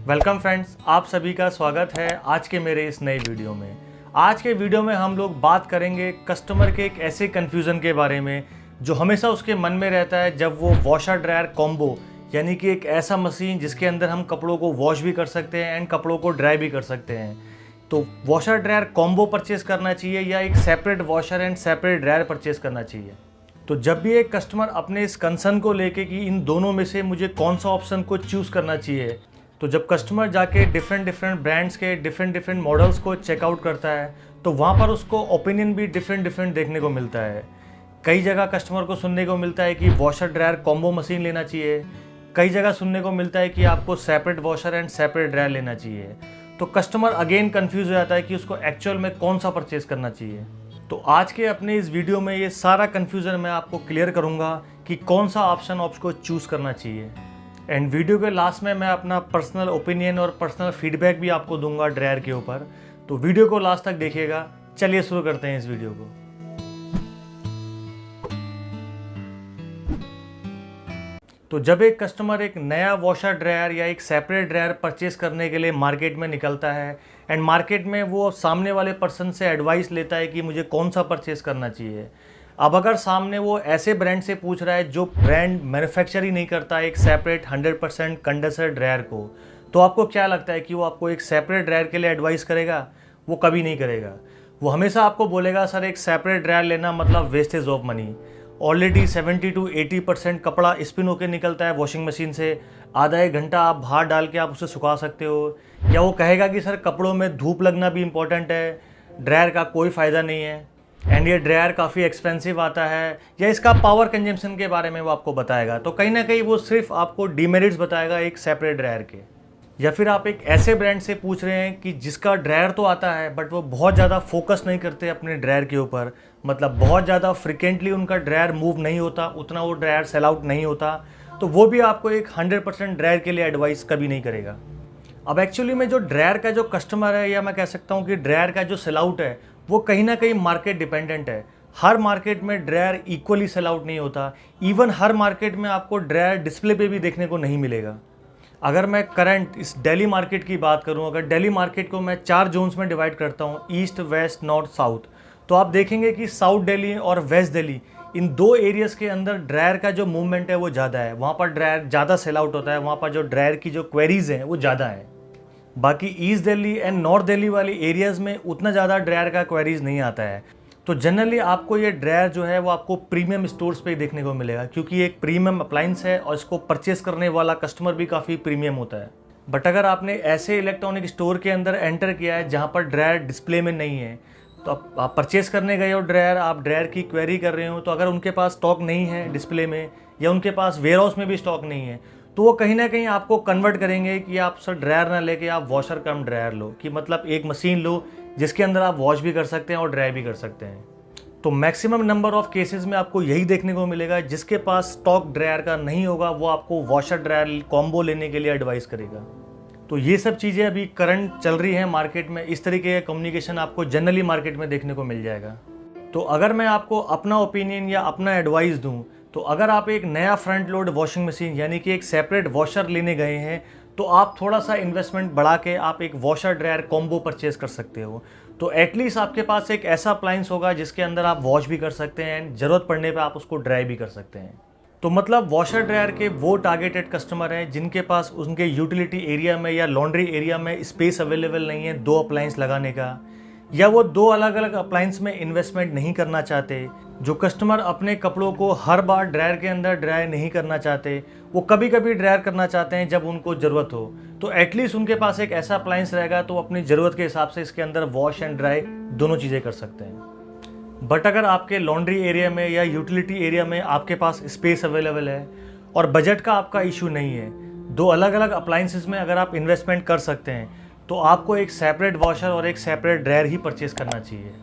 Welcome friends, आप सभी का स्वागत है आज के मेरे इस नए वीडियो में। आज के वीडियो में हम लोग बात करेंगे कस्टमर के एक ऐसे कन्फ्यूज़न के बारे में जो हमेशा उसके मन में रहता है जब वो वॉशर ड्रायर कॉम्बो यानी कि एक ऐसा मशीन जिसके अंदर हम कपड़ों को वॉश भी कर सकते हैं एंड कपड़ों को ड्राई भी कर सकते हैं, तो वॉशर ड्रायर कॉम्बो परचेज़ करना चाहिए या एक separate washer and separate dryer purchase करना चाहिए। तो जब भी एक कस्टमर अपने इस कंसर्न को लेके कि इन दोनों में से मुझे कौन सा ऑप्शन को चूज़ करना चाहिए, तो जब कस्टमर जाके डिफरेंट ब्रांड्स के डिफरेंट मॉडल्स को चेकआउट करता है तो वहाँ पर उसको ओपिनियन भी डिफरेंट देखने को मिलता है। कई जगह कस्टमर को सुनने को मिलता है कि वॉशर ड्रायर कॉम्बो मशीन लेना चाहिए, कई जगह सुनने को मिलता है कि आपको separate washer and separate dryer लेना चाहिए। तो कस्टमर अगेन कंफ्यूज हो जाता है कि उसको एक्चुअल में कौन सा परचेज करना चाहिए। तो आज के अपने इस वीडियो में ये सारा कन्फ्यूज़न मैं आपको क्लियर करूँगा कि कौन सा ऑप्शन आपको चूज़ करना चाहिए। एंड वीडियो के लास्ट में मैं अपना पर्सनल ओपिनियन और पर्सनल फीडबैक भी आपको दूंगा ड्रायर के ऊपर, तो वीडियो को लास्ट तक देखिएगा। चलिए शुरू करते हैं इस वीडियो को। तो जब एक कस्टमर एक नया वॉशर ड्रायर या एक सेपरेट ड्रायर परचेस करने के लिए मार्केट में निकलता है एंड मार्केट में वो सामने वाले पर्सन से एडवाइस लेता है कि मुझे कौन सा परचेस करना चाहिए। अब अगर सामने वो ऐसे ब्रांड से पूछ रहा है जो ब्रांड मैन्युफैक्चर ही नहीं करता एक सेपरेट 100% कंडेंसर ड्रायर को, तो आपको क्या लगता है कि वो आपको एक सेपरेट ड्रायर के लिए एडवाइस करेगा? वो कभी नहीं करेगा। वो हमेशा आपको बोलेगा सर एक सेपरेट ड्रायर लेना मतलब wastage of money. Already 70 to 80% कपड़ा स्पिन होकर निकलता है वॉशिंग मशीन से, आधा एक घंटा आप बाहर डाल के आप उसे सुखा सकते हो। या वो कहेगा कि सर कपड़ों में धूप लगना भी इम्पोर्टेंट है, ड्रायर का कोई फ़ायदा नहीं है एंड ये ड्रायर काफ़ी एक्सपेंसिव आता है, या इसका पावर कंजम्पशन के बारे में वो आपको बताएगा। तो कहीं ना कहीं वो सिर्फ आपको डीमेरिट्स बताएगा एक सेपरेट ड्रायर के। या फिर आप एक ऐसे ब्रांड से पूछ रहे हैं कि जिसका ड्रायर तो आता है बट वो बहुत ज़्यादा फोकस नहीं करते अपने ड्रायर के ऊपर, मतलब बहुत ज़्यादा फ्रिक्वेंटली उनका ड्रायर मूव नहीं होता, उतना वो ड्रायर सेल आउट नहीं होता, तो वो भी आपको एक 100% ड्रायर के लिए एडवाइस कभी नहीं करेगा। अब एक्चुअली में जो ड्रायर का जो कस्टमर है, या मैं कह सकता हूँ कि ड्रायर का जो सेल आउट है, वो कहीं ना कहीं मार्केट डिपेंडेंट है। हर मार्केट में ड्रायर इक्वली सेल आउट नहीं होता। इवन हर मार्केट में आपको ड्रायर डिस्प्ले पे भी देखने को नहीं मिलेगा। अगर मैं करंट इस दिल्ली मार्केट की बात करूं, अगर दिल्ली मार्केट को मैं 4 जोन्स में डिवाइड करता हूं, ईस्ट, वेस्ट, नॉर्थ, साउथ, तो आप देखेंगे कि साउथ दिल्ली और वेस्ट दिल्ली, इन दो एरियाज़ के अंदर ड्रायर का जो मूवमेंट है वो ज़्यादा है। वहाँ पर ड्रायर ज़्यादा सेल आउट होता है, वहाँ पर जो ड्रायर की जो क्वेरीज हैं वो ज़्यादा है। बाकी east Delhi and north Delhi वाली एरियाज़ में उतना ज़्यादा ड्रायर का क्वेरीज नहीं आता है। तो जनरली आपको ये ड्रायर जो है वो आपको प्रीमियम स्टोर्स पे ही देखने को मिलेगा, क्योंकि एक प्रीमियम अप्लाइंस है और इसको परचेस करने वाला कस्टमर भी काफ़ी प्रीमियम होता है। बट अगर आपने ऐसे इलेक्ट्रॉनिक स्टोर के अंदर एंटर किया है जहाँ पर ड्रायर डिस्प्ले में नहीं है, तो आप परचेस करने गए हो ड्रायर, आप ड्रायर की क्वेरी कर रहे हो, तो अगर उनके पास स्टॉक नहीं है डिस्प्ले में या उनके पास वेयर हाउस में भी स्टॉक नहीं है, तो वो कहीं ना कहीं आपको कन्वर्ट करेंगे कि आप सर ड्रायर ना लेके आप वॉशर कम ड्रायर लो, कि मतलब एक मशीन लो जिसके अंदर आप वॉश भी कर सकते हैं और ड्राई भी कर सकते हैं। तो मैक्सिमम नंबर ऑफ केसेस में आपको यही देखने को मिलेगा, जिसके पास स्टॉक ड्रायर का नहीं होगा वो आपको वॉशर ड्रायर कॉम्बो लेने के लिए एडवाइस करेगा। तो ये सब चीज़ें अभी करंट चल रही हैं मार्केट में। इस तरीके का कम्युनिकेशन आपको जनरली मार्केट में देखने को मिल जाएगा। तो अगर मैं आपको अपना ओपिनियन या अपना एडवाइस दूं, तो अगर आप एक नया फ्रंट लोड वॉशिंग मशीन यानी कि एक सेपरेट वॉशर लेने गए हैं, तो आप थोड़ा सा इन्वेस्टमेंट बढ़ा के आप एक वॉशर ड्रायर कॉम्बो परचेज कर सकते हो। तो एटलीस्ट आपके पास एक ऐसा अप्लायंस होगा जिसके अंदर आप वॉश भी कर सकते हैं एंड ज़रूरत पड़ने पे आप उसको ड्राई भी कर सकते हैं। तो मतलब वॉशर ड्रायर के वो टारगेटेड कस्टमर हैं जिनके पास उनके यूटिलिटी एरिया में या लॉन्ड्री एरिया में स्पेस अवेलेबल नहीं है 2 अप्लायंस लगाने का, या वो 2 अलग अलग अप्लायंस में इन्वेस्टमेंट नहीं करना चाहते। जो कस्टमर अपने कपड़ों को हर बार ड्रायर के अंदर ड्राई नहीं करना चाहते, वो कभी कभी ड्रायर करना चाहते हैं जब उनको ज़रूरत हो, तो एटलीस्ट उनके पास एक ऐसा अप्लायंस रहेगा तो अपनी ज़रूरत के हिसाब से इसके अंदर वॉश एंड ड्राई दोनों चीज़ें कर सकते हैं। बट अगर आपके लॉन्ड्री एरिया में या यूटिलिटी एरिया में आपके पास स्पेस अवेलेबल है और बजट का आपका इशू नहीं है, 2 अलग अलग अप्लायंसेस में अगर आप इन्वेस्टमेंट कर सकते हैं, तो आपको एक सेपरेट वॉशर और एक सेपरेट ड्रायर ही परचेज़ करना चाहिए।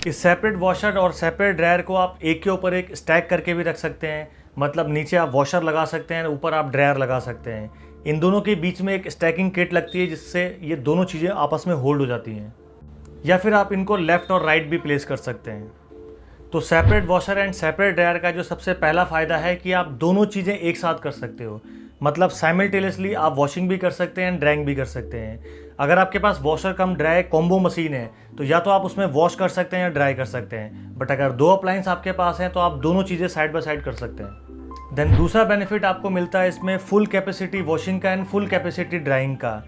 इस सेपरेट वॉशर और सेपरेट ड्रायर को आप एक के ऊपर एक स्टैक करके भी रख सकते हैं, मतलब नीचे आप वॉशर लगा सकते हैं, ऊपर आप ड्रायर लगा सकते हैं। इन दोनों के बीच में एक स्टैकिंग किट लगती है जिससे ये दोनों चीज़ें आपस में होल्ड हो जाती हैं। या फिर आप इनको लेफ़्ट और राइट भी प्लेस कर सकते हैं। तो separate washer and separate dryer का जो सबसे पहला फ़ायदा है कि आप दोनों चीज़ें एक साथ कर सकते हो। मतलब साइमल्टेनियसली आप वॉशिंग भी कर सकते हैं एंड ड्राइंग भी कर सकते हैं। अगर आपके पास वॉशर कम ड्राई कॉम्बो मशीन है तो या तो आप उसमें वॉश कर सकते हैं या ड्राई कर सकते हैं, बट अगर 2 अप्लायंस आपके पास हैं तो आप दोनों चीज़ें साइड बाय साइड कर सकते हैं। देन दूसरा बेनिफिट आपको मिलता है इसमें फुल कैपेसिटी वॉशिंग का एंड फुल कैपेसिटी ड्राइंग का।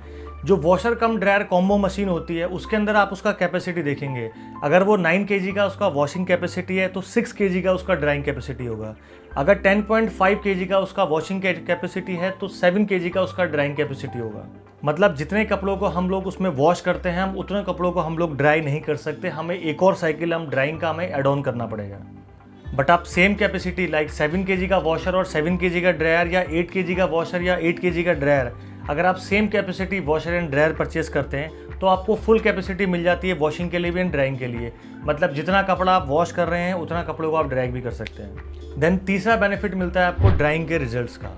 जो वॉशर कम ड्रायर कॉम्बो मशीन होती है उसके अंदर आप उसका कैपेसिटी देखेंगे, अगर वो 9 kg का उसका वॉशिंग कैपेसिटी है तो 6 kg का उसका ड्राइंग कैपेसिटी होगा। अगर 10.5 kg का उसका वॉशिंग कैपेसिटी है तो 7 kg का उसका ड्राइंग कैपेसिटी होगा। मतलब जितने कपड़ों को हम लोग उसमें वॉश करते हैं हम उतने कपड़ों को हम लोग ड्राई नहीं कर सकते, हमें एक और साइकिल हम ड्राइंग का हमें एड ऑन करना पड़ेगा। बट आप सेम कैपेसिटी लाइक 7 kg का वॉशर और 7 kg का ड्रायर या 8 kg का वॉशर या 8 kg का ड्रायर, अगर आप same capacity washer and dryer purchase करते हैं तो आपको फुल कैपेसिटी मिल जाती है वॉशिंग के लिए भी एंड ड्राइंग के लिए। मतलब जितना कपड़ा आप वॉश कर रहे हैं उतना कपड़ों को आप ड्राई भी कर सकते हैं। देन तीसरा बेनिफिट मिलता है आपको ड्राइंग के रिजल्ट्स का।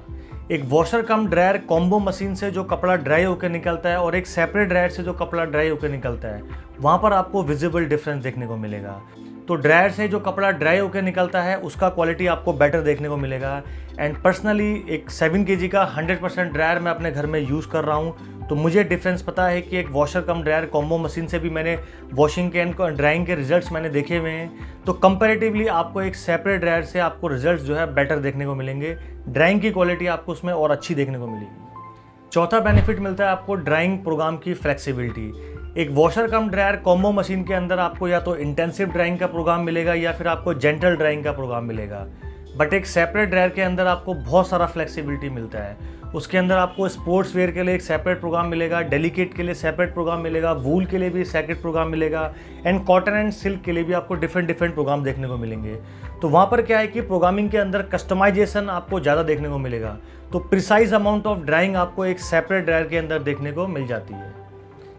एक वॉशर कम ड्रायर कॉम्बो मशीन से जो कपड़ा ड्राई होकर निकलता है और एक सेपरेट ड्रायर से जो कपड़ा ड्राई होकर निकलता है, वहाँ पर आपको विजिबल डिफरेंस देखने को मिलेगा। तो ड्रायर से जो कपड़ा ड्राई होकर निकलता है उसका क्वालिटी आपको बेटर देखने को मिलेगा। एंड पर्सनली एक 7 kg का 100% ड्रायर मैं अपने घर में यूज़ कर रहा हूँ, तो मुझे डिफरेंस पता है कि एक वॉशर कम ड्रायर कॉम्बो मशीन से भी मैंने वॉशिंग के एंड ड्राइंग के रिजल्ट्स मैंने देखे हुए हैं। तो कंपैरेटिवली आपको एक सेपरेट ड्रायर से आपको रिजल्ट्स जो है बेटर देखने को मिलेंगे, ड्राइंग की क्वालिटी आपको उसमें और अच्छी देखने को मिलेगी। चौथा बेनिफिट मिलता है आपको ड्राइंग प्रोग्राम की फ्लेक्सिबिलिटी। एक वॉशर कम ड्रायर कॉम्बो मशीन के अंदर आपको या तो इंटेंसिव ड्राइंग का प्रोग्राम मिलेगा या फिर आपको जेंटल ड्राइंग का प्रोग्राम मिलेगा। बट एक सेपरेट ड्रायर के अंदर आपको बहुत सारा फ्लेक्सिबिलिटी मिलता है। उसके अंदर आपको स्पोर्ट्स वेयर के लिए एक सेपरेट प्रोग्राम मिलेगा, डेलिकेट के लिए सेपरेट प्रोग्राम मिलेगा, वूल के लिए भी सेपरेट प्रोग्राम मिलेगा एंड कॉटन एंड सिल्क के लिए भी आपको डिफरेंट प्रोग्राम देखने को मिलेंगे। तो वहाँ पर क्या है कि प्रोग्रामिंग के अंदर कस्टमाइजेशन आपको ज़्यादा देखने को मिलेगा। तो प्रिसाइज अमाउंट ऑफ ड्राइंग आपको एक सेपरेट ड्रायर के अंदर देखने को मिल जाती है।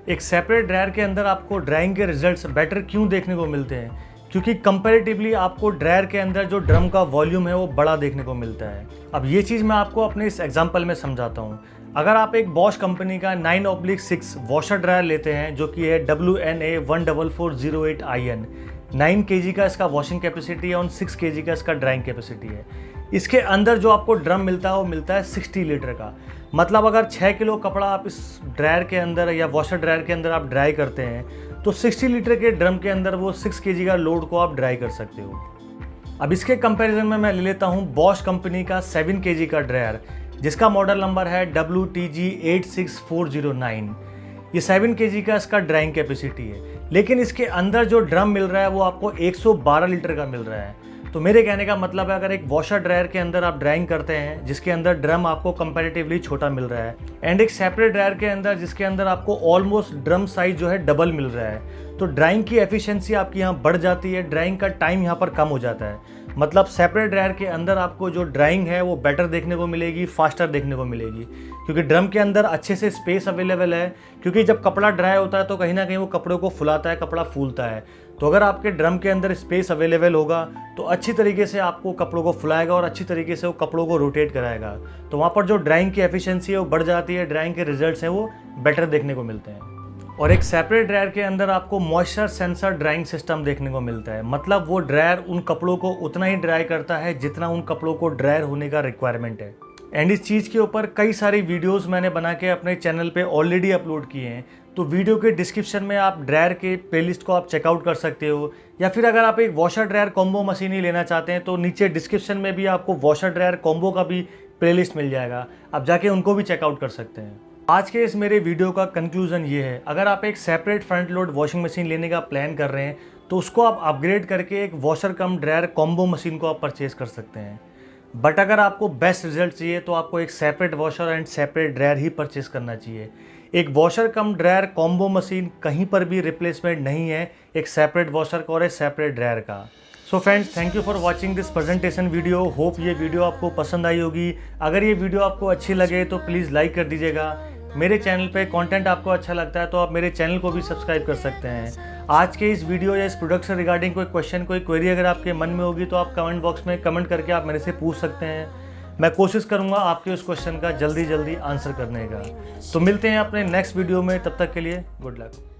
एक सेपरेट ड्रायर के अंदर आपको ड्राइंग के रिजल्ट्स बेटर क्यों देखने को मिलते हैं? क्योंकि कंपैरेटिवली आपको ड्रायर के अंदर जो ड्रम का वॉल्यूम है वो बड़ा देखने को मिलता है। अब ये चीज़ मैं आपको अपने इस एग्जांपल में समझाता हूँ। अगर आप एक बॉश कंपनी का 9/6 वॉशर ड्रायर लेते हैं जो कि है WNA 14408IN, 9 kg का इसका वॉशिंग कैपेसिटी है और 6 kg का इसका ड्राइंग कैपेसिटी है। इसके अंदर जो आपको ड्रम मिलता है वो मिलता है 60 लीटर का। मतलब अगर 6 किलो कपड़ा आप इस ड्रायर के अंदर या वॉशर ड्रायर के अंदर आप ड्राई करते हैं तो 60 लीटर के ड्रम के अंदर वो 6 kg का लोड को आप ड्राई कर सकते हो। अब इसके कंपैरिजन में मैं ले लेता हूँ बॉश कंपनी का 7 kg का ड्रायर जिसका मॉडल नंबर है WTG 86409। ये 7 kg का इसका ड्राइंग कैपेसिटी है, लेकिन इसके अंदर जो ड्रम मिल रहा है वो आपको 112 लीटर का मिल रहा है। तो मेरे कहने का मतलब है अगर एक वॉशर ड्रायर के अंदर आप ड्राइंग करते हैं जिसके अंदर ड्रम आपको कंपैरेटिवली छोटा मिल रहा है एंड एक सेपरेट ड्रायर के अंदर जिसके अंदर आपको ऑलमोस्ट ड्रम साइज जो है डबल मिल रहा है, तो ड्राइंग की एफिशिएंसी आपकी यहाँ बढ़ जाती है, ड्राइंग का टाइम यहाँ पर कम हो जाता है। मतलब सेपरेट ड्रायर के अंदर आपको जो ड्राइंग है वो बेटर देखने को मिलेगी, फास्टर देखने को मिलेगी, क्योंकि ड्रम के अंदर अच्छे से स्पेस अवेलेबल है। क्योंकि जब कपड़ा ड्राई होता है तो कहीं ना कहीं वो कपड़ों को फुलाता है, कपड़ा फूलता है। तो अगर आपके ड्रम के अंदर स्पेस अवेलेबल होगा तो अच्छी तरीके से आपको कपड़ों को फुलाएगा और अच्छी तरीके से वो कपड़ों को रोटेट कराएगा। तो वहाँ पर जो ड्राइंग की एफिशिएंसी है वो बढ़ जाती है, ड्राइंग के रिजल्ट्स हैं वो बेटर देखने को मिलते हैं। और एक सेपरेट ड्रायर के अंदर आपको मॉइस्चर सेंसर ड्राइंग सिस्टम देखने को मिलता है। मतलब वो ड्रायर उन कपड़ों को उतना ही ड्राई करता है जितना उन कपड़ों को ड्रायर होने का रिक्वायरमेंट है। एंड इस चीज़ के ऊपर कई सारी वीडियोस मैंने बना के अपने चैनल पे ऑलरेडी अपलोड किए हैं, तो वीडियो के डिस्क्रिप्शन में आप ड्रायर के प्लेलिस्ट को आप चेकआउट कर सकते हो। या फिर अगर आप एक वॉशर ड्रायर कॉम्बो मशीन ही लेना चाहते हैं तो नीचे डिस्क्रिप्शन में भी आपको वॉशर ड्रायर कॉम्बो का भी प्लेलिस्ट मिल जाएगा, आप जाके उनको भी चेकआउट कर सकते हैं। आज के इस मेरे वीडियो का कंक्लूजन ये है, अगर आप एक separate front load washing machine लेने का प्लान कर रहे हैं तो उसको आप अपग्रेड करके एक वॉशर कम ड्रायर कॉम्बो मशीन को आप परचेज कर सकते हैं। बट अगर आपको बेस्ट रिजल्ट चाहिए तो आपको एक separate washer and separate dryer he purchase करना चाहिए। एक वॉशर कम ड्रायर कॉम्बो मशीन कहीं पर भी रिप्लेसमेंट नहीं है एक सेपरेट वॉशर का और एक सेपरेट ड्रायर का। So friends, thank you for watching this presentation video. Hope ये वीडियो आपको पसंद आई होगी। अगर ये वीडियो आपको अच्छी लगे तो प्लीज़ लाइक कर दीजिएगा। मेरे चैनल पे कंटेंट आपको अच्छा लगता है तो आप मेरे चैनल को भी सब्सक्राइब कर सकते हैं। आज के इस वीडियो या इस प्रोडक्ट से रिगार्डिंग कोई क्वेश्चन, कोई क्वेरी अगर आपके मन में होगी तो आप कमेंट बॉक्स में कमेंट करके आप मेरे से पूछ सकते हैं। मैं कोशिश करूंगा आपके उस क्वेश्चन का जल्दी आंसर करने का। तो मिलते हैं अपने नेक्स्ट वीडियो में, तब तक के लिए गुड लक।